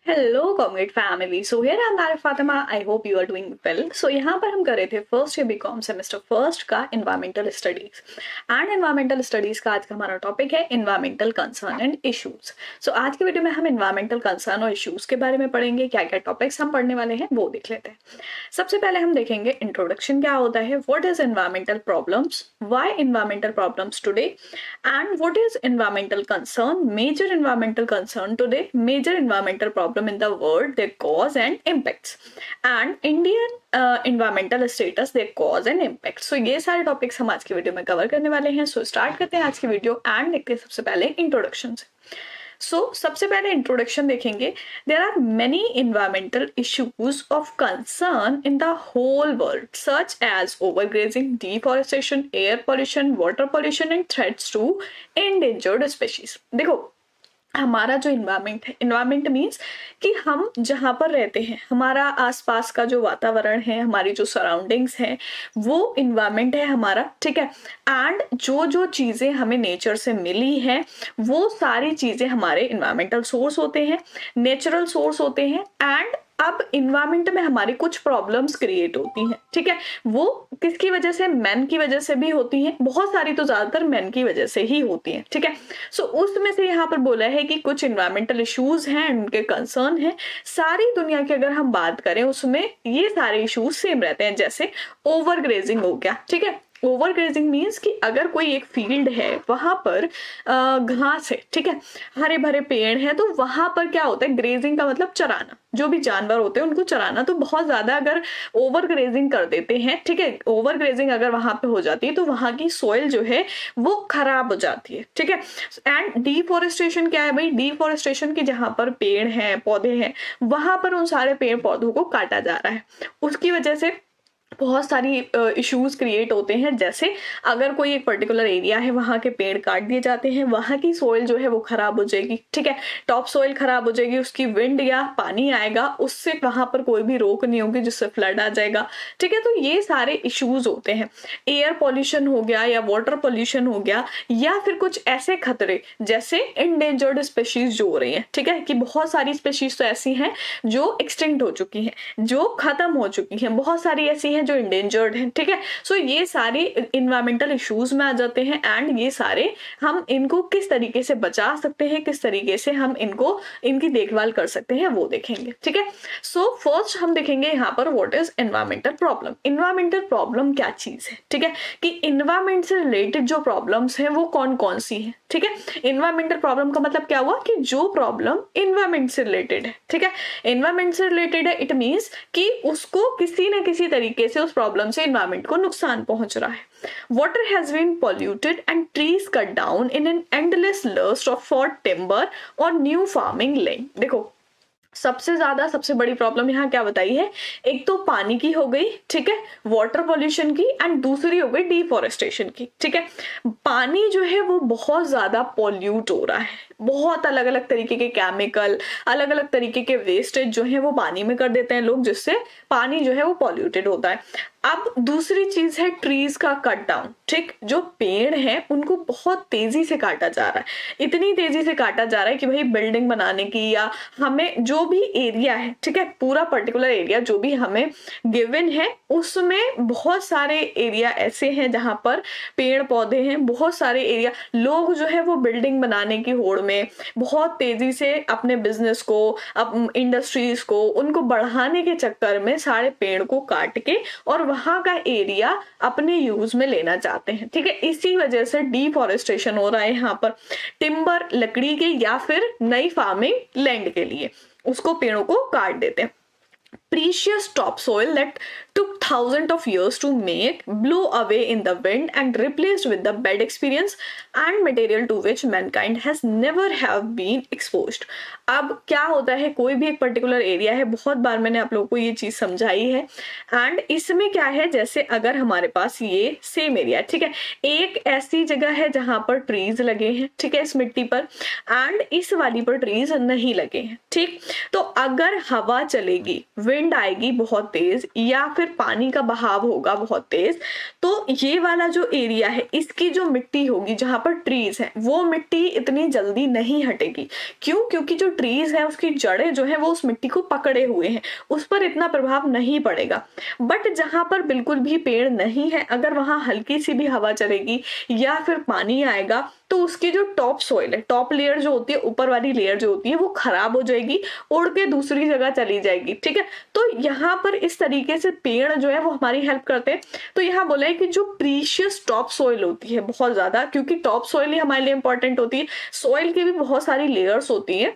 Hello comrade family. So here I am Arif Fatima. I hope you are doing well. So यहाँ पर हम कर रहे थे first year BCom semester first का environmental studies and environmental studies का आज का हमारा टॉपिक है environmental concern and issues. So आज की वीडियो में हम एनवायरमेंटल कंसर्न और इश्यूज के बारे में पढ़ेंगे। क्या क्या टॉपिक्स हम पढ़ने वाले हैं वो देख लेते हैं। सबसे पहले हम देखेंगे इंट्रोडक्शन क्या होता है, what is environmental problems, why environmental problems today and what is environmental concern, major environmental concern today, major environmental problem in the world, their cause and impacts, and Indian environmental status, their cause and impacts. So ये सारे topics हम आज की video में cover करने वाले हैं। So start करते हैं आज की वीडियो एंड देखते हैं सबसे पहले इंट्रोडक्शन से। सबसे पहले इंट्रोडक्शन देखेंगे। There are many environmental issues of concern in the whole world such as overgrazing, deforestation, air pollution, water pollution and threats to endangered species. देखो हमारा जो इन्वायरमेंट है, इन्वायरमेंट मीन्स कि हम जहाँ पर रहते हैं, हमारा आसपास का जो वातावरण है, हमारी जो सराउंडिंग्स हैं, वो इन्वायरमेंट है हमारा, ठीक है। एंड जो जो चीज़ें हमें नेचर से मिली हैं वो सारी चीज़ें हमारे इन्वायरमेंटल सोर्स होते हैं, नेचुरल सोर्स होते हैं। एंड अब इन्वायरमेंट में हमारी कुछ प्रॉब्लम्स क्रिएट होती हैं, ठीक है। वो किसकी वजह से? मैन की वजह से भी होती हैं, बहुत सारी तो ज्यादातर मैन की वजह से ही होती हैं, ठीक है। उसमें से यहाँ पर बोला है कि कुछ इन्वायरमेंटल इश्यूज हैं, उनके कंसर्न हैं। सारी दुनिया की अगर हम बात करें उसमें ये सारे इश्यूज सेम रहते हैं। जैसे ओवर ग्रेजिंग हो गया, ठीक है। ओवर ग्रेजिंग मीन्स कि अगर कोई एक फील्ड है, वहां पर घास है, ठीक है, हरे भरे पेड़ है, तो वहां पर क्या होता है? ग्रेजिंग का मतलब चराना, जो भी जानवर होते हैं उनको चराना। तो बहुत ज्यादा अगर ओवर ग्रेजिंग कर देते हैं, ठीक है, ओवर ग्रेजिंग अगर वहां पे हो जाती है तो वहां की सोइल जो है वो खराब हो जाती है, ठीक है। एंड डिफॉरेस्टेशन क्या है भाई? डिफॉरेस्टेशन की जहां पर पेड़ हैं, पौधे हैं, वहां पर उन सारे पेड़ पौधों को काटा जा रहा है। उसकी वजह से बहुत सारी इश्यूज क्रिएट होते हैं। जैसे अगर कोई एक पर्टिकुलर एरिया है, वहां के पेड़ काट दिए जाते हैं, वहां की सोइल जो है वो खराब हो जाएगी, ठीक है। टॉप सोइल खराब हो जाएगी, उसकी विंड या पानी आएगा, उससे वहां पर कोई भी रोक नहीं होगी, जिससे फ्लड आ जाएगा, ठीक है। तो ये सारे इश्यूज होते हैं। एयर पॉल्यूशन हो गया या वाटर पॉल्यूशन हो गया, या फिर कुछ ऐसे खतरे जैसे इंडेंजर्ड स्पीशीज जो हो रही है, ठीक है, कि बहुत सारी स्पीशीज तो ऐसी हैं जो एक्सटिंक्ट हो चुकी हैं, जो खत्म हो चुकी हैं, बहुत सारी ऐसी हैं जो इंडेंजर्ड हैं, ठीक है। ये सारे इन्वायरमेंटल इश्यूज में आ जाते हैं। एंड ये सारे हम इनको किस तरीके से बचा सकते हैं, किस तरीके से हम इनकी देखभाल कर सकते हैं वो देखेंगे, ठीक है। फर्स्ट हम देखेंगे यहाँ पर what is environmental problem. Environmental problem क्या चीज है, ठीक है, कि इन्वायरमेंट से रिलेटेड जो प्रॉब्लम्स हैं वो कौन कौन सी है, ठीक है। इन्वायरमेंटल प्रॉब्लम का मतलब क्या हुआ? कि जो प्रॉब्लम इन्वायरमेंट से रिलेटेड है, ठीक है, इन्वायरमेंट से रिलेटेड है, इट मीन्स कि उसको किसी न किसी तरीके से उस प्रॉब्लम से इन्वायरमेंट को नुकसान पहुंच रहा है। Water has been polluted and trees cut down in an endless lust of for timber और न्यू फार्मिंग लैंड। देखो सबसे बड़ी प्रॉब्लम यहाँ क्या बताई है? एक तो पानी की हो गई, ठीक है, वाटर पॉल्यूशन की, एंड दूसरी हो गई डिफॉरेस्टेशन की, ठीक है। पानी जो है वो बहुत ज्यादा पॉल्यूट हो रहा है, बहुत अलग अलग तरीके के केमिकल, अलग अलग तरीके के वेस्टेज जो है वो पानी में कर देते हैं लोग, जिससे पानी जो है वो पॉल्यूटेड होता है। अब दूसरी चीज है ट्रीज का कट डाउन, ठीक, जो पेड़ हैं उनको बहुत तेजी से काटा जा रहा है, इतनी तेजी से काटा जा रहा है कि भाई बिल्डिंग बनाने की या हमें जो भी एरिया है, ठीक है, पूरा पर्टिकुलर एरिया जो भी हमें गिवन है, उसमें बहुत सारे एरिया ऐसे हैं जहां पर पेड़ पौधे हैं, बहुत सारे एरिया, लोग जो है वो बिल्डिंग बनाने की होड़ में बहुत तेजी से अपने बिजनेस को, इंडस्ट्रीज को, उनको बढ़ाने के चक्कर में सारे पेड़ को काट के और वहां का एरिया अपने यूज में लेना चाहते हैं, ठीक है। इसी वजह से डिफॉरेस्टेशन हो रहा है यहाँ पर। टिम्बर लकड़ी के या फिर नई फार्मिंग लैंड के लिए उसको पेड़ों को काट देते हैं। Precious topsoil that took thousands of years to make blew away in the wind and replaced with the bad experience and material to which mankind has never have been exposed। अब क्या होता है, कोई भी एक पर्टिकुलर एरिया है, बहुत बार मैंने आप लोगों को ये चीज समझाई है। एंड इसमें क्या है, जैसे अगर हमारे पास ये सेम एरिया, ठीक है, एक ऐसी जगह है जहां पर ट्रीज लगे हैं, ठीक है, इस मिट्टी पर, एंड इस वाली पर ट्रीज नहीं लगे हैं, ठीक। तो अगर हवा चलेगी, विंड आएगी बहुत तेज, या फिर फिर पानी का बहाव होगा बहुत तेज, तो ये वाला जो एरिया है इसकी जो मिट्टी होगी जहां पर ट्रीज है वो मिट्टी इतनी जल्दी नहीं हटेगी। क्यों? क्योंकि जो ट्रीज है उसकी जड़ें जो है वो उस मिट्टी को पकड़े हुए हैं, उस पर इतना प्रभाव नहीं पड़ेगा। बट जहां पर बिल्कुल भी पेड़ नहीं है, अगर वहां हल्की सी भी हवा चलेगी या फिर पानी आएगा तो उसकी जो टॉप सॉइल है, टॉप लेयर जो होती है, ऊपर वाली लेयर जो होती है वो खराब हो जाएगी, उड़ के दूसरी जगह चली जाएगी। ठीक है, तो यहाँ पर इस तरीके से पेड़ जो है वो हमारी हेल्प करते हैं। तो यहाँ बोला है कि जो प्रीशियस टॉप सॉइल होती है बहुत ज्यादा, क्योंकि टॉप सॉइल ही हमारे लिए इंपॉर्टेंट होती है, सॉइल की भी बहुत सारी लेयर्स होती है।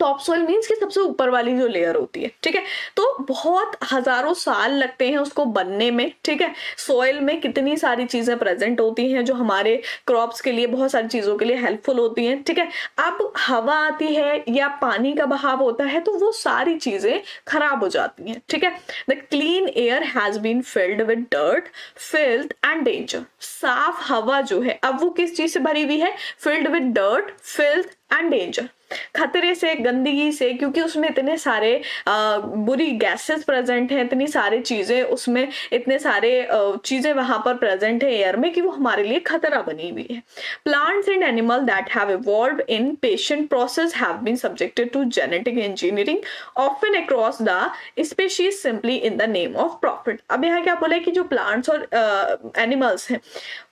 टॉप सॉइल मीन्स कि सबसे ऊपर वाली जो लेयर होती है। ठीक है, तो बहुत हजारों साल लगते हैं उसको बनने में। ठीक है, सॉइल में कितनी सारी चीजें प्रेजेंट होती हैं जो हमारे क्रॉप्स के लिए, बहुत सारी चीजों के लिए हेल्पफुल होती हैं। ठीक है, अब हवा आती है या पानी का बहाव होता है तो वो सारी चीजें खराब हो जाती हैं। ठीक है, the clean air has been filled with dirt, filth and danger. साफ हवा जो है अब वो किस चीज से भरी हुई है? Field with dirt, filth and danger, खतरे से, गंदगी से, क्योंकि उसमें इतने सारे बुरी गैसेस प्रेजेंट हैं, इतनी सारी चीजें उसमें, इतने सारे चीजें वहां पर प्रेजेंट है एयर में कि वो हमारे लिए खतरा बनी हुई है। Plants and animal that have evolved in patient process have been subjected to genetic engineering often across the species simply in the name of profit. अब यहाँ क्या बोला है कि जो प्लांट्स और एनिमल्स हैं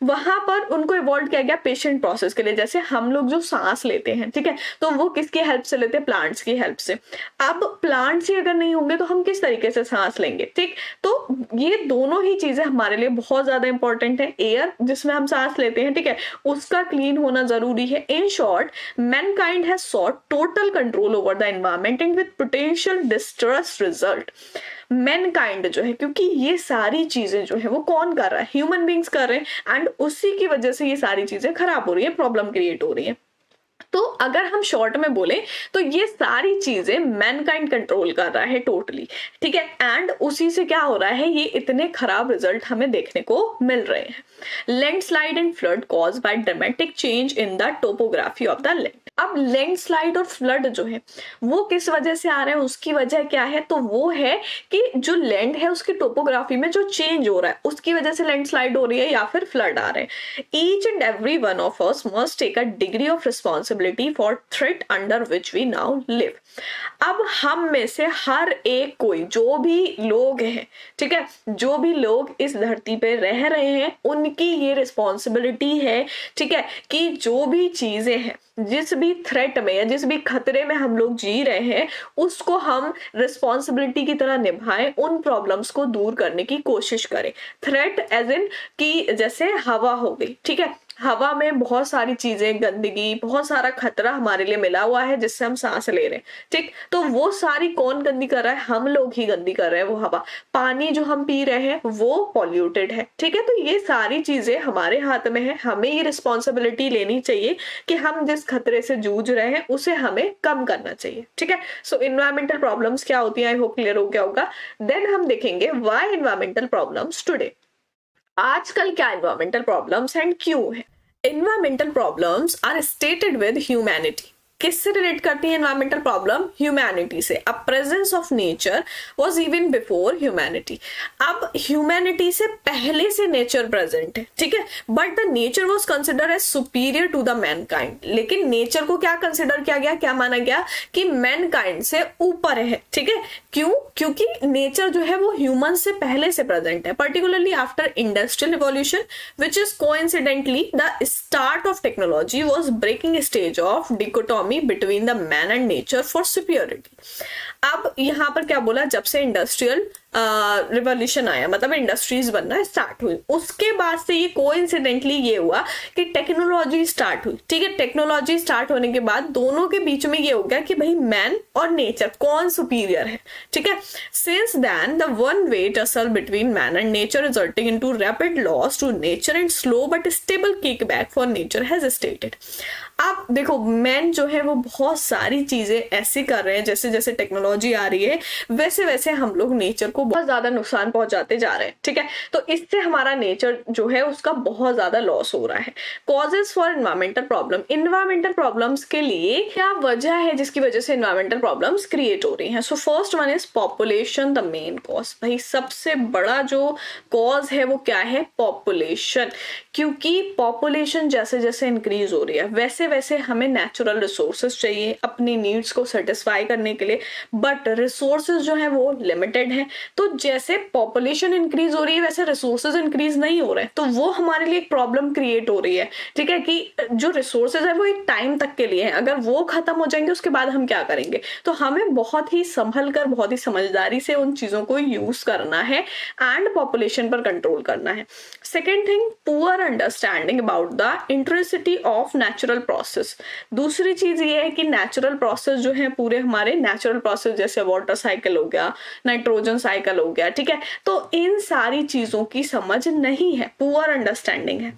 वहां पर उनको इवॉल्व किया गया पेशेंट प्रोसेस के लिए। जैसे हम लोग जो सांस लेते हैं, ठीक है, तो वो किसकी हेल्प से लेते हैं? प्लांट्स की हेल्प से। अब प्लांट्स ही अगर नहीं होंगे तो हम किस तरीके से सांस लेंगे? ठीक, तो ये दोनों ही चीजें हमारे लिए बहुत ज्यादा इंपॉर्टेंट है। एयर जिसमें हम सांस लेते हैं, ठीक है, उसका क्लीन होना जरूरी है। In short, Mankind has short total control over the environment and with potential distress result. Mankind जो है, क्योंकि ये सारी चीजें जो है वो कौन कर रहा है? ह्यूमन बींग्स कर रहे हैं, एंड उसी की वजह से ये सारी चीजें खराब हो रही है, प्रॉब्लम क्रिएट हो रही है। तो अगर हम शॉर्ट में बोले तो ये सारी चीजें मैनकाइंड कंट्रोल कर रहा है टोटली। ठीक है, एंड उसी से क्या हो रहा है, ये इतने खराब रिजल्ट हमें देखने को मिल रहे हैं। Landslide and flood cause by dramatic change in the topography of the land. अब लैंडस्लाइड और फ्लड जो है वो किस वजह से आ रहे हैं, उसकी वजह क्या है? तो वो है कि जो लैंड है उसकी टोपोग्राफी में जो चेंज हो रहा है उसकी वजह से लैंडस्लाइड हो रही है या फिर फ्लड आ रहे हैं। Each and every one of us must take a degree of responsibility for threat under which we now live. अब हम में से हर एक कोई, जो भी लोग हैं, ठीक है, जो भी लोग इस धरती पे रह रहे हैं, उनकी ये रिस्पॉन्सिबिलिटी है, ठीक है, कि जो भी चीजें हैं, जिस भी थ्रेट में या जिस भी खतरे में हम लोग जी रहे हैं उसको हम रिस्पॉन्सिबिलिटी की तरह निभाएं, उन प्रॉब्लम्स को दूर करने की कोशिश करें। थ्रेट एज इन कि जैसे हवा हो गई, ठीक है, हवा में बहुत सारी चीजें, गंदगी, बहुत सारा खतरा हमारे लिए मिला हुआ है जिससे हम सांस ले रहे हैं। ठीक, तो वो सारी कौन गंदी कर रहा है? हम लोग ही गंदी कर रहे हैं वो हवा। पानी जो हम पी रहे हैं वो पॉल्यूटेड है। ठीक है, तो ये सारी चीजें हमारे हाथ में है, हमें ये रिस्पॉन्सिबिलिटी लेनी चाहिए कि हम जिस खतरे से जूझ रहे हैं उसे हमें कम करना चाहिए। ठीक है, सो इन्वायरमेंटल प्रॉब्लम्स क्या होती है, आई होप क्लियर हो गया होगा। देन हम देखेंगे व्हाई इन्वायरमेंटल प्रॉब्लम्स टुडे। आजकल क्या इन्वायरमेंटल प्रॉब्लम्स एंड क्यों है? Environmental problems are stated with humanity. किससे रिलेट करती है इन्वायरमेंटल प्रॉब्लम? ह्यूमैनिटी से। अब presence of nature was even before humanity. अब ह्यूमैनिटी से पहले से नेचर प्रेजेंट है, ठीक है, but the nature was considered as superior to the mankind. लेकिन नेचर को क्या कंसिडर किया गया, क्या माना गया कि मैनकाइंड से ऊपर है। ठीक है, क्यों? क्योंकि नेचर जो है वो ह्यूमन से पहले से प्रेजेंट है, particularly after industrial revolution which is coincidentally the start of technology was breaking stage of dichotomy between the man and nature for superiority। अब यहाँ पर क्या बोला, जब से इंडस्ट्रियल रिवॉल्यूशन आया, मतलब इंडस्ट्रीज बनना स्टार्ट हुई, उसके बाद से ये कोइंसिडेंटली ये हुआ कि टेक्नोलॉजी स्टार्ट हुई। ठीक है, टेक्नोलॉजी स्टार्ट होने के बाद दोनों के बीच में ये हो गया कि भाई मैन और नेचर कौन सुपीरियर है। ठीक है, since then the one way tussle between man and nature resulting into rapid loss to nature and slow but stable kick back for nature has stated. आप देखो मैन जो है वो बहुत सारी चीजें ऐसी कर रहे हैं, जैसे जैसे टेक्नोलॉजी आ रही है वैसे वैसे हम लोग नेचर को बहुत ज्यादा नुकसान पहुंचाते जा रहे हैं, ठीक है। तो इससे हमारा नेचर जो है उसका बहुत ज्यादा लॉस हो रहा है। Causes for environmental problem, environmental problems के लिए क्या वजह है जिसकी वजह से इन्वायरमेंटल प्रॉब्लम्स क्रिएट हो रही हैं। So first one is population, the main cause. भाई सबसे बड़ा जो कॉज है वो क्या है, पॉपुलेशन। क्योंकि पॉपुलेशन जैसे जैसे इंक्रीज हो रही है वैसे वैसे हमें नेचुरल रिसोर्सेज चाहिए अपनी नीड्स को सेटिस्फाई करने के लिए, बट रिसोर्सेज जो है वो लिमिटेड है। तो जैसे पॉपुलेशन इंक्रीज हो रही है वैसे रिसोर्सेज इंक्रीज नहीं हो रहे हैं, तो वो हमारे लिए एक प्रॉब्लम क्रिएट हो रही है, ठीक है। कि जो रिसोर्सेज है वो एक टाइम तक के लिए है, अगर वो खत्म हो जाएंगे उसके बाद हम क्या करेंगे। तो हमें बहुत ही संभल कर बहुत ही समझदारी से उन चीजों को यूज करना है एंड पॉपुलेशन पर कंट्रोल करना है। Second thing, poor understanding about the intricacy of natural process. दूसरी चीज ये है कि नेचुरल प्रोसेस जो है पूरे हमारे नेचुरल प्रोसेस जैसे वाटर साइकिल हो गया, नाइट्रोजन साइकिल हो गया, ठीक है। तो इन सारी चीजों की समझ नहीं है, पुअर अंडरस्टैंडिंग है।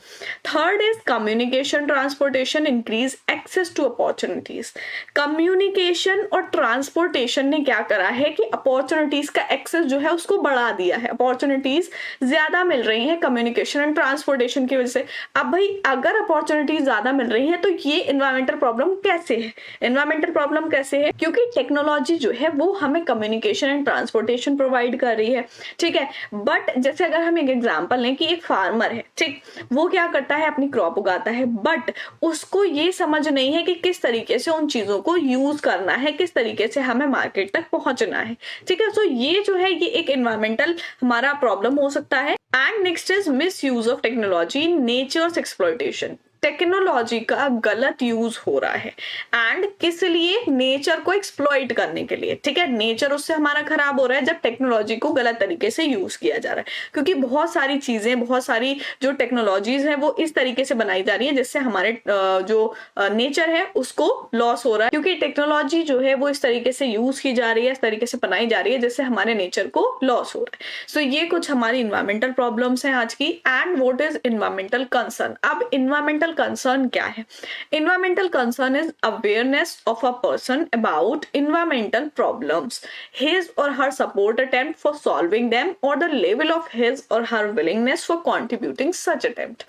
Third is communication transportation increase access to opportunities. Communication और ट्रांसपोर्टेशन ने क्या करा है कि अपॉर्चुनिटीज का एक्सेस जो है उसको बढ़ा दिया है, अपॉर्चुनिटीज ज्यादा मिल रही है कम्युनिकेशन एंड ट्रांसपोर्टेशन की वजह से। अब भाई अगर अपॉर्चुनिटीज ज्यादा मिल रही है तो ये इन्वायरमेंटल प्रॉब्लम कैसे है, इन्वायरमेंटल प्रॉब्लम कैसे है, क्योंकि टेक्नोलॉजी जो है वो हमें कम्युनिकेशन एंड ट्रांसपोर्टेशन प्रोवाइड कर रही है, ठीक है। बट जैसे अगर हम एक एग्जांपल लें कि एक फार्मर है, ठीक, वो क्या करता है अपनी क्रॉप उगाता है, बट उसको ये समझ नहीं है कि किस तरीके से उन चीजों को यूज करना है, किस तरीके से हमें मार्केट तक पहुंचना है, ठीक है। सो ये जो है ये एक इन्वायरमेंटल हमारा प्रॉब्लम हो सकता है। And next is misuse of technology, nature's exploitation. Technology का गलत यूज हो रहा है एंड किस लिए, नेचर को एक्सप्लॉइट करने के लिए, ठीक है। नेचर उससे हमारा खराब हो रहा है जब टेक्नोलॉजी को गलत तरीके से यूज किया जा रहा है, क्योंकि बहुत सारी चीजें, बहुत सारी जो टेक्नोलॉजीज हैं वो इस तरीके से बनाई जा रही है जिससे हमारे जो नेचर है उसको लॉस हो रहा है, क्योंकि टेक्नोलॉजी जो है वो इस तरीके से यूज की जा रही है, इस तरीके से बनाई जा रही है जिससे हमारे नेचर को लॉस हो रहा है। सो ये कुछ हमारी इन्वायरमेंटल प्रॉब्लम्स हैं आज की। And what is environmental concern. अब इन्वायरमेंटल कंसर्न क्या है, environmental concern is awareness of a person about environmental problems, his or her support attempt for solving them और the level of his or her willingness for contributing such attempt.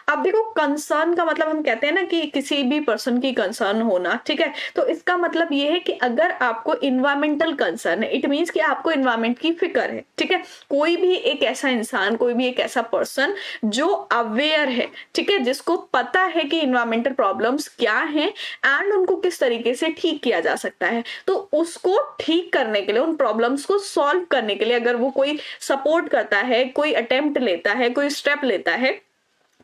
अब देखो concern का मतलब हम कहते हैं ना कि किसी भी पर्सन की कंसर्न होना, ठीक है। तो इसका मतलब ये है कि अगर आपको इन्वायरमेंटल कंसर्न है, इट मीन्स कि आपको इन्वायरमेंट की फिक्र है, ठीक है। कोई भी एक ऐसा इंसान, कोई भी एक ऐसा पर्सन जो अवेयर है, ठीक है, जिसको पता है कि इन्वायरमेंटल प्रॉब्लम्स क्या हैं एंड उनको किस तरीके से ठीक किया जा सकता है, तो उसको ठीक करने के लिए, उन प्रॉब्लम्स को सॉल्व करने के लिए अगर वो कोई सपोर्ट करता है, कोई अटेम्प्ट लेता है, कोई स्टेप लेता है,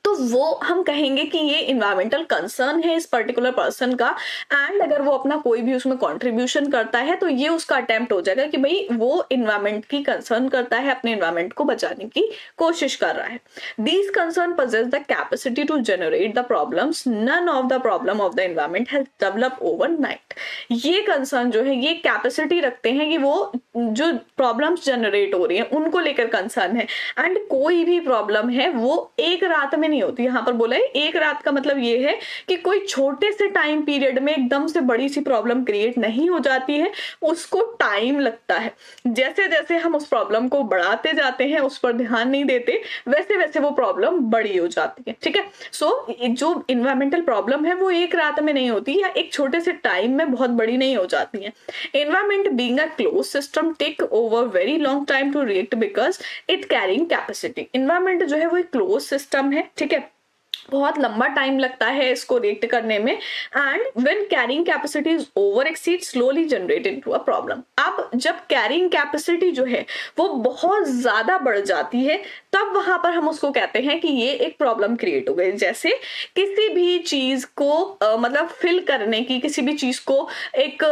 तो वो हम कहेंगे कि ये इन्वायरमेंटल कंसर्न है इस पर्टिकुलर पर्सन का। एंड अगर वो अपना कोई भी उसमें कंट्रीब्यूशन करता है तो ये उसका अटेम्प्ट हो जाएगा कि भाई वो इन्वायरमेंट की कंसर्न करता है, अपने इन्वायरमेंट को बचाने की कोशिश कर रहा है। These concern possess the capacity to generate the problems, none of the problem of the environment has developed overnight। ये कंसर्न जो है ये कैपेसिटी रखते हैं कि वो जो प्रॉब्लम्स जनरेट हो रही है उनको लेकर कंसर्न है। एंड कोई भी प्रॉब्लम है वो एक रात में नहीं होती। यहाँ पर बोला है एक रात का मतलब ये है कि कोई छोटे से टाइम पीरियड में एकदम से बड़ी सी प्रॉब्लम क्रिएट नहीं हो जाती है, उसको टाइम लगता है। जैसे जैसे हम उस प्रॉब्लम को बढ़ाते जाते हैं, उस पर ध्यान नहीं देते, वैसे वैसे वो प्रॉब्लम बड़ी हो जाती है, ठीक है। सो जो इन्वायरमेंटल प्रॉब्लम है वो एक रात में नहीं होती या एक छोटे से टाइम में बहुत बड़ी नहीं हो जाती है। Environment being a close system take over very long time to react because it carrying capacity. Environment जो है वो एक क्लोज सिस्टम है, ठीक है, बहुत लंबा टाइम लगता है इसको रिएक्ट करने में। And when carrying capacity is over exceed slowly generate into a problem. अब जब कैरिंग कैपेसिटी जो है वो बहुत ज्यादा बढ़ जाती है तब वहां पर हम उसको कहते हैं कि ये एक प्रॉब्लम क्रिएट हो गई। जैसे किसी भी चीज को मतलब फिल करने की, किसी भी चीज को एक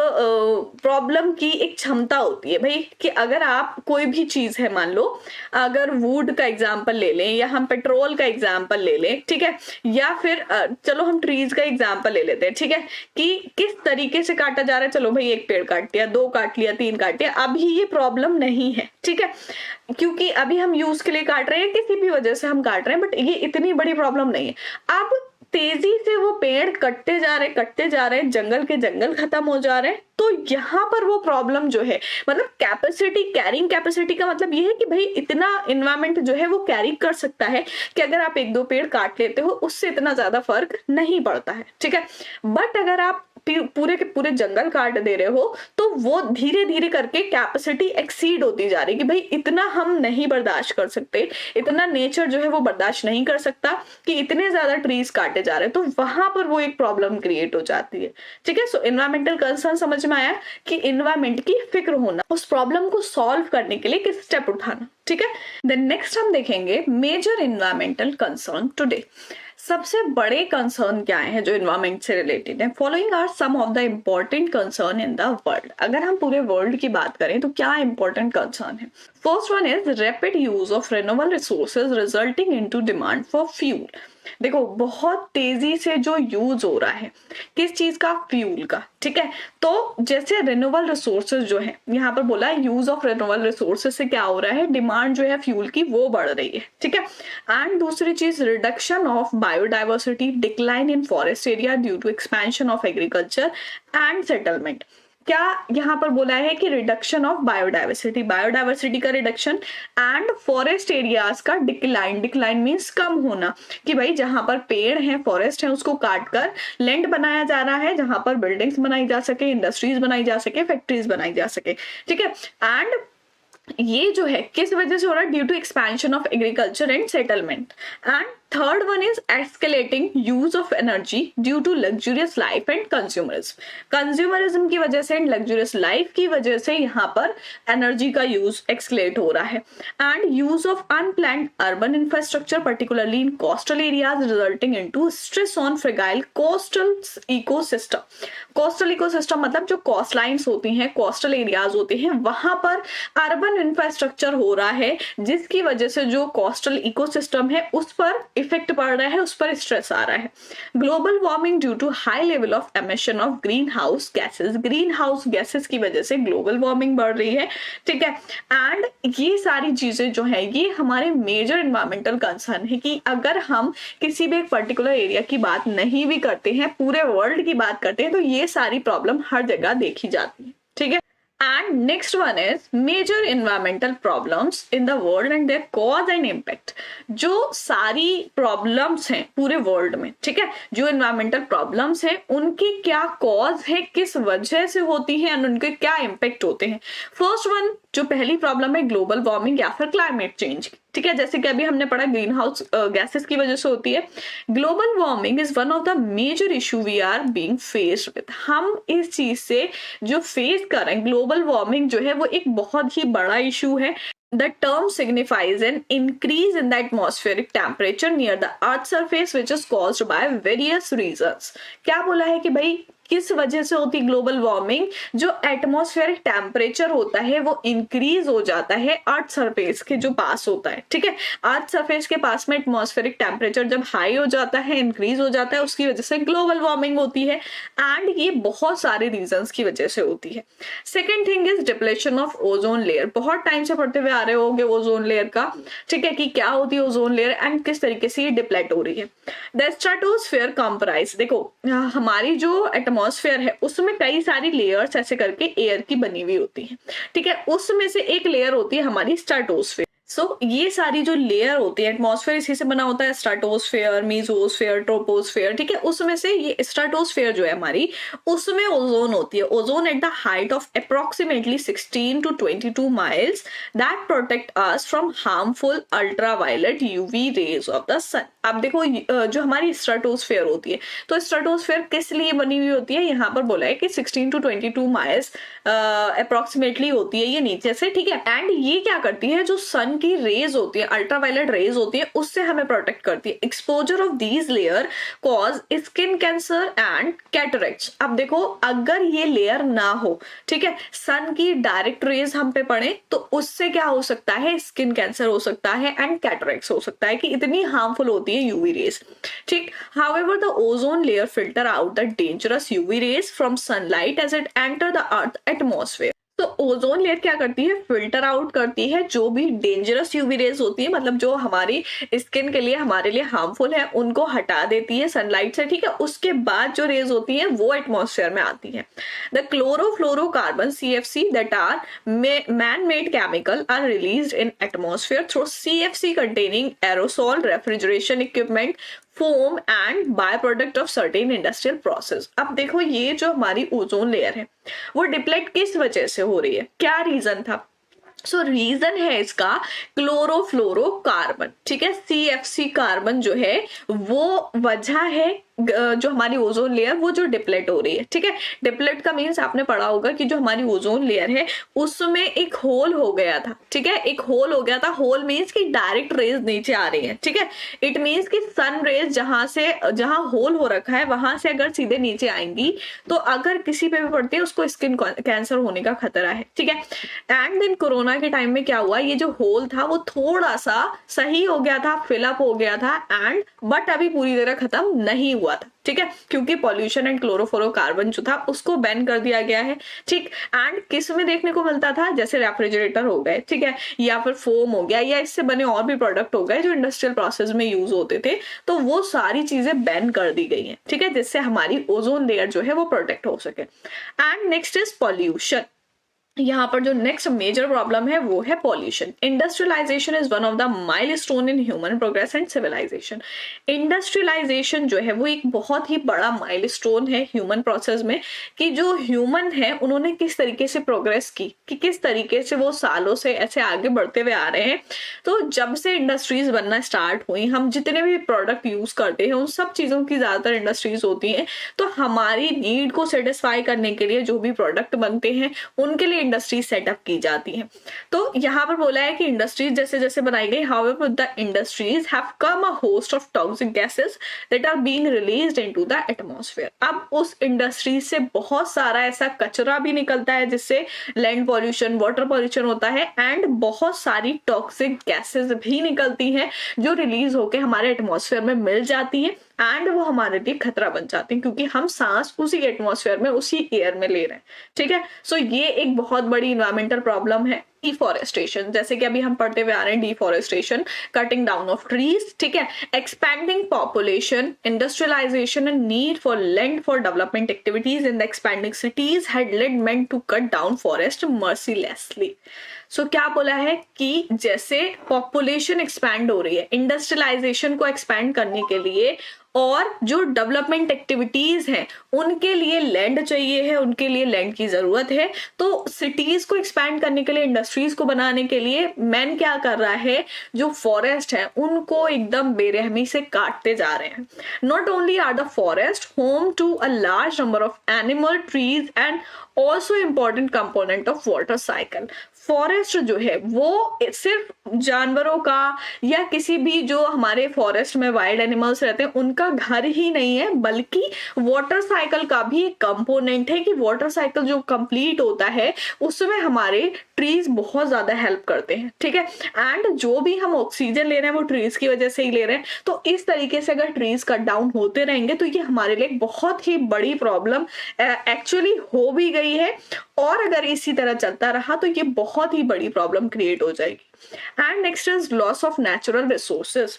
प्रॉब्लम की एक क्षमता होती है भाई, कि अगर आप कोई भी चीज है, मान लो अगर वुड का एग्जाम्पल ले लें या हम पेट्रोल का एग्जाम्पल ले लें, ठीक है, या फिर चलो हम ट्रीज का एग्जाम्पल ले लेते हैं, ठीक है, कि किस तरीके से काटा जा रहा है। चलो भाई एक पेड़ काट लिया, दो काट लिया, तीन काट लिया, अभी ये प्रॉब्लम नहीं है, ठीक है, क्योंकि अभी हम यूज के लिए काट रहे हैं, किसी भी वजह से हम काट रहे हैं, बट ये इतनी बड़ी प्रॉब्लम नहीं है। अब तेजी से वो पेड़ कटते जा रहे, जंगल के जंगल खत्म हो जा रहे हैं। तो यहाँ पर वो प्रॉब्लम जो है, मतलब कैपेसिटी, कैरिंग कैपेसिटी का मतलब ये है कि भाई इतना इन्वायरमेंट जो है वो कैरी कर सकता है कि अगर आप 1-2 पेड़ काट लेते हो उससे इतना ज्यादा फर्क नहीं पड़ता है, ठीक है। बट अगर आप पूरे के पूरे जंगल काट दे रहे हो तो वो धीरे धीरे करके कैपेसिटी एक्सीड होती जा रही है कि भाई इतना हम नहीं बर्दाश्त कर सकते, इतना नेचर जो है वो बर्दाश्त नहीं कर सकता कि इतने ज्यादा ट्रीज काटे जा रहे हैं। तो वहां पर वो एक प्रॉब्लम क्रिएट हो जाती है, ठीक है। सो इन्वायरमेंटल कंसर्न समझ में आया कि इन्वायरमेंट की फिक्र होना, उस प्रॉब्लम को सॉल्व करने के लिए किस स्टेप उठाना, ठीक है। देन नेक्स्ट हम देखेंगे मेजर इन्वायरमेंटल कंसर्न टुडे। सबसे बड़े कंसर्न क्या है जो इन्वायरमेंट से रिलेटेड है? Following are some of the important concern in the world. अगर हम पूरे वर्ल्ड की बात करें तो क्या इंपॉर्टेंट कंसर्न है? First one is rapid use of renewable resources resulting into demand for fuel. देखो बहुत तेजी से जो यूज हो रहा है किस चीज का? फ्यूल का, ठीक है। तो जैसे रिन्यूएबल रिसोर्सेज जो है, यहाँ पर बोला है यूज ऑफ रिन्यूएबल रिसोर्सेज से क्या हो रहा है? डिमांड जो है फ्यूल की वो बढ़ रही है, ठीक है। एंड दूसरी चीज reduction of biodiversity, decline in forest area due to expansion of agriculture and settlement. क्या यहाँ पर बोला है कि रिडक्शन ऑफ बायोडाइवर्सिटी, बायोडाइवर्सिटी का रिडक्शन एंड फॉरेस्ट एरियाज का डिक्लाइन, डिक्लाइन मीन्स कम होना, कि भाई जहां पर पेड़ हैं, फॉरेस्ट है, उसको काट कर लैंड बनाया जा रहा है जहां पर बिल्डिंग्स बनाई जा सके, इंडस्ट्रीज बनाई जा सके, फैक्ट्रीज बनाई जा सके, ठीक है। एंड ये जो है किस वजह से हो रहा है? Due to expansion of agriculture and settlement. And third one is escalating use of energy due to luxurious life and consumerism. Consumerism की वजह से एंड लग्जूरियस लाइफ की वजह से यहाँ पर एनर्जी का यूज एक्सकेलेट हो रहा है। And use of unplanned urban infrastructure particularly in coastal areas resulting into stress on fragile coastal ecosystem. Coastal ecosystem मतलब जो कोस्ट लाइन्स होती हैं, कोस्टल एरियाज होते हैं, वहां पर अर्बन इंफ्रास्ट्रक्चर हो रहा है जिसकी वजह से जो कोस्टल इकोसिस्टम है उस पर इफेक्ट पड़ रहा है, उस पर स्ट्रेस आ रहा है। Global warming due to high level of emission of green house gases, green house gases की वजह से ग्लोबल वार्मिंग बढ़ रही है, ठीक है। एंड ये सारी चीजें जो है ये हमारे मेजर एनवायरमेंटल कंसर्न है कि अगर हम किसी भी एक पर्टिकुलर एरिया की बात नहीं भी करते हैं, पूरे वर्ल्ड की बात करते हैं, तो ये सारी प्रॉब्लम हर जगह देखी जाती है, ठीक है। And next one is major environmental problems in the world and their cause and impact। जो सारी प्रॉब्लम्स हैं पूरे वर्ल्ड में, ठीक है, जो environmental प्रॉब्लम्स हैं उनके क्या कॉज है, किस वजह से होती हैं और उनके क्या इम्पेक्ट होते हैं। फर्स्ट वन जो पहली प्रॉब्लम है ग्लोबल वार्मिंग या फिर क्लाइमेट चेंज, ठीक है, जैसे कि अभी हमने पढ़ा ग्रीन हाउस गैसेस की वजह से होती है। Global warming is one of the major issue we are being faced with. हम इस चीज से जो फेस कर रहे हैं, ग्लोबल वार्मिंग जो है वो एक बहुत ही बड़ा इशू है। The term signifies an increase in the atmospheric temperature near the earth's surface which is caused by various reasons। क्या बोला है कि भाई किस वजह से होती ग्लोबल वार्मिंग? जो एटमॉस्फेरिक टेम्परेचर होता है वो इंक्रीज हो जाता है अर्थ सरफेस के जो पास होता है, ठीक है। अर्थ सरफेस के पास में एटमॉस्फेरिक टेम्परेचर जब हाई हो जाता है, इंक्रीज हो जाता है, उसकी वजह से ग्लोबल वार्मिंग होती है। एंड ये बहुत सारे रीजंस की वजह से होती है। Second thing is depletion of ozone layer. बहुत टाइम से पढ़ते हुए आ रहे होंगे ओजोन लेयर का, ठीक है, कि क्या होती है ओजोन लेयर एंड किस तरीके से ये डिप्लेट हो रही है। द स्ट्रेटोस्फीयर कंप्राइज, देखो हमारी जो एटमॉस्फेयर है उसमें कई सारी लेयर्स ऐसे करके एयर की बनी हुई होती है, ठीक है। उसमें से एक लेयर होती है हमारी स्ट्रेटोस्फीयर। ये सारी जो लेयर होती है, एटमॉस्फेयर इसी से बना होता है, स्ट्रेटोस्फेयर, मेसोस्फेयर, ट्रोपोस्फेयर, ठीक है। उसमें से ये स्ट्रेटोस्फेयर जो है हमारी, उसमें ओजोन होती है। Ozone at the height of approximately 16 to 22 miles that protect us from harmful ultraviolet UV rays of the sun. अब देखो जो हमारी स्ट्रेटोस्फेयर होती है, तो स्ट्रेटोस्फेयर किस लिए बनी हुई होती है? यहाँ पर बोला है कि 16 to 22 माइल्स अप्रोक्सीमेटली होती है ये नीचे से, ठीक है। एंड ये क्या करती है, जो सन की रेज होती है, अल्ट्रावायलेट रेज होती है, उससे हमें प्रोटेक्ट करती है। Exposure of these layer cause skin cancer and cataracts. अब देखो अगर ये लेयर ना हो, ठीक है, सन की डायरेक्ट रेज हम पे पड़े तो उससे क्या हो सकता है? स्किन कैंसर हो सकता है एंड कैटरेक्ट्स हो सकता है, कि इतनी हार्मफुल होती है यूवी रेज, ठीक। However the ozone layer filter out the dangerous UV rays from sunlight as it enter the earth atmosphere. तो ओजोन लेयर क्या करती है, फिल्टर आउट करती है जो भी डेंजरस यूवी रेज होती है, मतलब जो हमारी स्किन के लिए हमारे लिए हार्मफुल है उनको हटा देती है सनलाइट से, ठीक है। उसके बाद जो रेज होती है वो एटमॉस्फेयर में आती है। The chlorofluorocarbon CFC that are man made chemical are released in atmosphere through CFC containing aerosol, refrigeration equipment, foam and by product of certain industrial process. अब देखो ये जो हमारी ओजोन लेयर है वो डिप्लेट किस वजह से हो रही है, क्या रीजन था। सो रीजन है इसका क्लोरोफ्लोरोकार्बन, ठीक है। CFC कार्बन जो है वो वजह है जो हमारी ओजोन लेयर वो जो डिप्लेट हो रही है, ठीक है। डिप्लेट का मीन्स आपने पढ़ा होगा कि जो हमारी ओजोन लेयर है उसमें एक होल हो गया था, ठीक है। एक होल हो गया था, होल मीन्स कि डायरेक्ट रेज नीचे आ रही है, ठीक है। इट मीन्स कि सन रेज जहां होल हो रखा है वहां से अगर सीधे नीचे आएंगी तो अगर किसी पे भी पड़ती है उसको स्किन कैंसर होने का खतरा है, ठीक है। एंड देन कोरोना के टाइम में क्या हुआ, ये जो होल था वो थोड़ा सा सही हो गया था, फिलअप हो गया था एंड बट अभी पूरी तरह खत्म नहीं हुआ था, ठीक है, क्योंकि पॉल्यूशन एंड क्लोरोफ्लोरोकार्बन जो था उसको बैन कर दिया गया है, ठीक। एंड किस में देखने को मिलता था, जैसे रेफ्रिजरेटर हो गए, ठीक है, या फिर फोम हो गया या इससे बने और भी प्रोडक्ट हो गए जो इंडस्ट्रियल प्रोसेस में यूज होते थे, तो वो सारी चीजें बैन कर दी गई हैं, ठीक है, जिससे हमारी ओजोन लेयर जो है वो प्रोटेक्ट हो सके। And next is pollution. यहाँ पर जो नेक्स्ट मेजर प्रॉब्लम है वो है pollution. Industrialisation is one of the milestone in human progress and civilisation. Industrialisation जो है वो एक बहुत ही बड़ा माइलस्टोन है ह्यूमन प्रोसेस में, कि जो ह्यूमन है उन्होंने किस तरीके से प्रोग्रेस की, कि किस तरीके से वो सालों से ऐसे आगे बढ़ते हुए आ रहे हैं। तो जब से इंडस्ट्रीज बनना स्टार्ट हुई, हम जितने भी प्रोडक्ट यूज करते हैं उन सब चीजों की ज्यादातर इंडस्ट्रीज होती हैं, तो हमारी नीड को सेटिस्फाई करने के लिए जो भी प्रोडक्ट बनते हैं उनके लिए इंडस्ट्रीज सेटअप की जाती हैं। तो यहाँ पर बोला है कि इंडस्ट्रीज जैसे जैसे बनाई गई, however the industries have come a host of toxic gases that are being released into the atmosphere. अब उस इंडस्ट्री से बहुत सारा ऐसा कचरा भी निकलता है जिससे लैंड पॉल्यूशन, वाटर पॉल्यूशन होता है एंड बहुत सारी टॉक्सिक गैसेस भी निकलती हैं जो रिलीज होकर हमारे एटमॉस्फेयर में मिल जाती हैं एंड वो हमारे लिए खतरा बन जाती है, क्योंकि हम सांस उसी एटमॉस्फेयर में उसी एयर में ले रहे हैं, ठीक है। सो ये एक बहुत बड़ी इन्वायरमेंटल प्रॉब्लम है। डिफॉरेस्टेशन, जैसे कि अभी हम पढ़ते हुए आ रहे हैं, deforestation, cutting down of trees, ठीक है, expanding population, industrialization and need for land for development activities in the expanding cities had led men to cut down forest mercilessly. So क्या बोला है कि जैसे पॉपुलेशन एक्सपैंड हो रही है, इंडस्ट्रियलाइजेशन को एक्सपैंड करने के लिए और जो डेवलपमेंट एक्टिविटीज हैं उनके लिए लैंड चाहिए है, उनके लिए लैंड की जरूरत है। तो सिटीज को एक्सपैंड करने के लिए, इंडस्ट्रीज को बनाने के लिए मैन क्या कर रहा है, जो फॉरेस्ट है उनको एकदम बेरहमी से काटते जा रहे हैं। Not only are the forest home to a large number of animal, trees and also important component of water cycle. Forest जो है वो सिर्फ जानवरों का या किसी भी जो हमारे फॉरेस्ट में वाइल्ड एनिमल्स रहते हैं उनका घर ही नहीं है, बल्कि वाटर साइकिल का भी एक कंपोनेंट है, कि वाटर साइकिल जो कंप्लीट होता है उसमें हमारे ट्रीज बहुत ज्यादा हेल्प करते हैं, ठीक है। एंड जो भी हम ऑक्सीजन ले रहे हैं वो ट्रीज की वजह से ही ले रहे हैं। तो इस तरीके से अगर ट्रीज कट डाउन होते रहेंगे तो ये हमारे लिए बहुत ही बड़ी प्रॉब्लम एक्चुअली हो भी गई है, और अगर इसी तरह चलता रहा तो ये बहुत ही बड़ी प्रॉब्लम क्रिएट हो जाएगी। And next is loss of natural resources.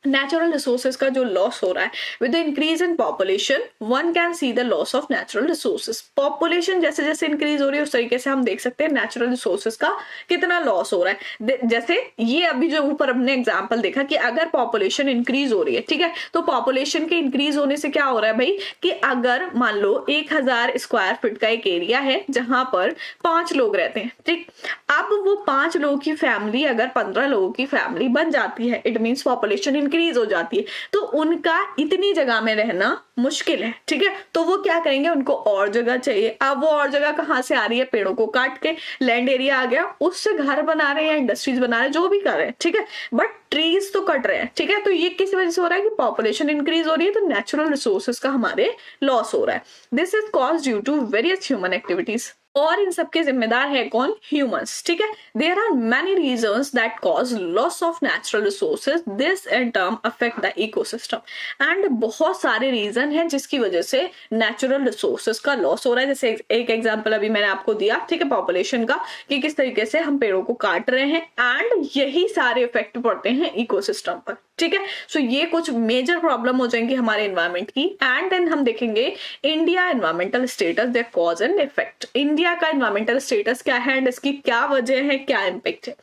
Natural resources का जो लॉस हो रहा है with the increase in population, one can see the loss of natural resources. Population जैसे जैसे इंक्रीज हो रही है उस तरीके से हम देख सकते हैं नेचुरल रिसोर्सेज का कितना लॉस हो रहा है। जैसे ये अभी जो ऊपर हमने एग्जांपल देखा कि अगर पॉपुलेशन इंक्रीज हो रही है, ठीक है, तो पॉपुलेशन के इंक्रीज होने से क्या हो रहा है भाई, कि अगर मान लो 1000 स्क्वायर फीट का एक एरिया है जहां पर 5 लोग रहते हैं, ठीक, अब वो 5 लोगों की फैमिली अगर 15 लोगों की फैमिली बन जाती है, इट मीन्स पॉपुलेशन इंक्रीज हो जाती है, तो उनका इतनी जगह में रहना मुश्किल है, ठीक है। तो वो क्या करेंगे, उनको और जगह चाहिए। अब वो और जगह कहां से आ रही है, पेड़ों को काट के लैंड एरिया आ गया, उससे घर बना रहे हैं, इंडस्ट्रीज बना रहे हैं, जो भी कर रहे हैं, ठीक है, बट ट्रीज तो कट रहे हैं, ठीक है। तो ये किस वजह से हो रहा है कि पॉपुलेशन इंक्रीज हो रही है, तो नेचुरल रिसोर्सेज का हमारे लॉस हो रहा है। This is cause due to various human activities. और इन सबके जिम्मेदार है कौन? ह्यूमंस, ठीक है। There are many reasons that cause loss of natural resources, this in term affect the ecosystem. And बहुत सारे रीजन है जिसकी वजह से नेचुरल रिसोर्सेज का लॉस हो रहा है। जैसे एक एग्जांपल अभी मैंने आपको दिया, ठीक है, पॉपुलेशन का, कि किस तरीके से हम पेड़ों को काट रहे हैं एंड यही सारे इफेक्ट पड़ते हैं इकोसिस्टम पर, ठीक है। सो ये कुछ मेजर प्रॉब्लम हो जाएंगी हमारे एनवायरमेंट की। एंड देन हम देखेंगे India environmental status, their cause and effect. India का एनवायरमेंटल स्टेटस क्या है एंड इसकी क्या वजह है, क्या इम्पैक्ट है।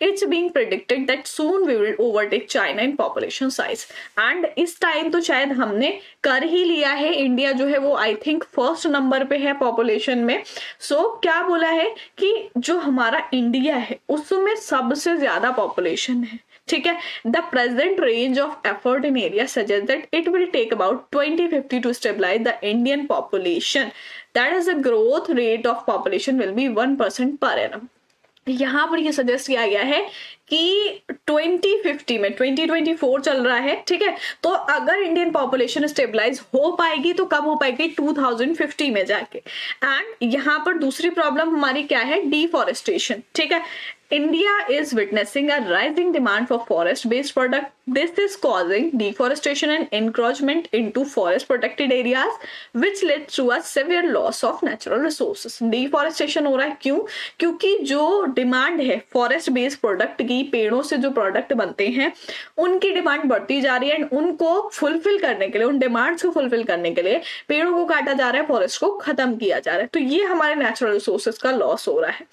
It's being predicted that soon we will overtake China in population size. And इस टाइम तो शायद हमने कर ही लिया है। इंडिया जो है वो आई थिंक फर्स्ट नंबर पे है पॉपुलेशन में। सो क्या बोला है कि जो हमारा इंडिया है उसमें सबसे ज्यादा पॉपुलेशन है, ठीक है। The present range of effort in area suggest that it will take about 2050 to stabilise the Indian population, that is the growth rate of population will be 1% per annum. यहाँ पर ये सजेस्ट किया गया है कि 2050 में, 2024 चल रहा है, ठीक है, तो अगर इंडियन पॉपुलेशन स्टेबलाइज हो पाएगी तो कब हो पाएगी? 2050 में जाके। एंड यहाँ पर दूसरी प्रॉब्लम हमारी क्या है? डिफॉरेस्टेशन, ठीक है। India is witnessing a rising demand for forest-based product. This is causing deforestation and encroachment into forest-protected areas, which leads to a severe loss of natural resources. Deforestation हो रहा है क्यों? क्योंकि जो डिमांड है फॉरेस्ट-बेस्ड प्रोडक्ट की, पेड़ों से जो प्रोडक्ट बनते हैं उनकी डिमांड बढ़ती जा रही है एंड उनको फुलफिल करने के लिए, उन डिमांड्स को फुलफिल करने के लिए पेड़ों को काटा जा रहा है, फॉरेस्ट को खत्म किया जा रहा है। तो ये हमारे नेचुरल रिसोर्सेज का लॉस हो रहा है।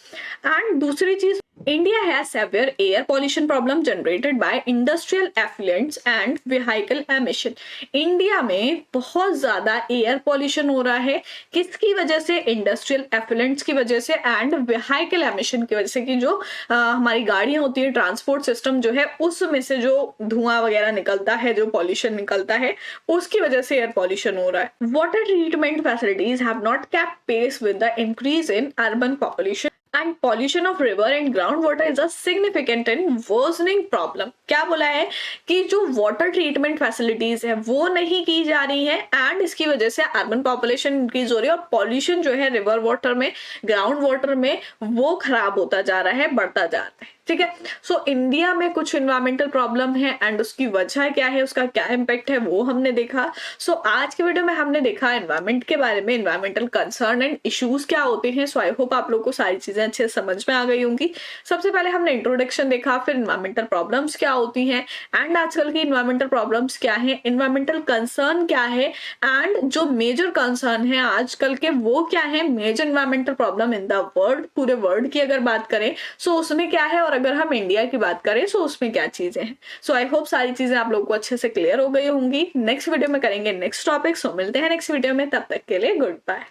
एंड दूसरी चीज, India has severe air pollution problem generated by industrial effluents and vehicle emission. India में बहुत ज्यादा एयर पॉल्यूशन हो रहा है, किसकी वजह से? इंडस्ट्रियल एफ्लुएंट्स की वजह से एंड व्हीकल एमिशन की वजह से, कि जो हमारी गाड़ियां होती है, ट्रांसपोर्ट सिस्टम जो है, उसमें से जो धुआं वगैरह निकलता है, जो पॉल्यूशन निकलता है, उसकी वजह से एयर पॉल्यूशन हो रहा है। Water treatment facilities have not kept pace with the increase in urban population and pollution of river and groundwater is a significant and worsening problem. क्या बोला है कि जो वाटर ट्रीटमेंट फैसिलिटीज है वो नहीं की जा रही है एंड इसकी वजह से अर्बन पॉपुलेशन इंक्रीज हो रही है और पॉल्यूशन जो है रिवर वाटर में, ग्राउंड वाटर में, वो खराब होता जा रहा है, बढ़ता जा रहा है, ठीक है। सो इंडिया में कुछ इन्वायरमेंटल प्रॉब्लम है एंड उसकी वजह क्या है, उसका क्या इम्पैक्ट है, वो हमने देखा। सो आज के वीडियो में हमने देखा एनवायरमेंट के बारे में, एनवायरमेंटल कंसर्न एंड इश्यूज क्या होते हैं। सो आई होप आप लोग को सारी चीजें अच्छे से समझ में आ गई होंगी। सबसे पहले हमने इंट्रोडक्शन देखा, फिर एनवायरमेंटल प्रॉब्लम्स क्या होती हैं एंड आजकल की एनवायरमेंटल प्रॉब्लम्स क्या है, एनवायरमेंटल कंसर्न क्या है एंड जो मेजर कंसर्न है आजकल के वो क्या है, major environmental problem in the world, पूरे वर्ल्ड की अगर बात करें सो उसमें क्या है, और अगर हम इंडिया की बात करें सो उसमें क्या चीजें हैं। सो आई होप सारी चीजें आप लोग को अच्छे से क्लियर हो गई होंगी। नेक्स्ट वीडियो में करेंगे नेक्स्ट टॉपिक। सो मिलते हैं नेक्स्ट वीडियो में, तब तक के लिए गुड बाय।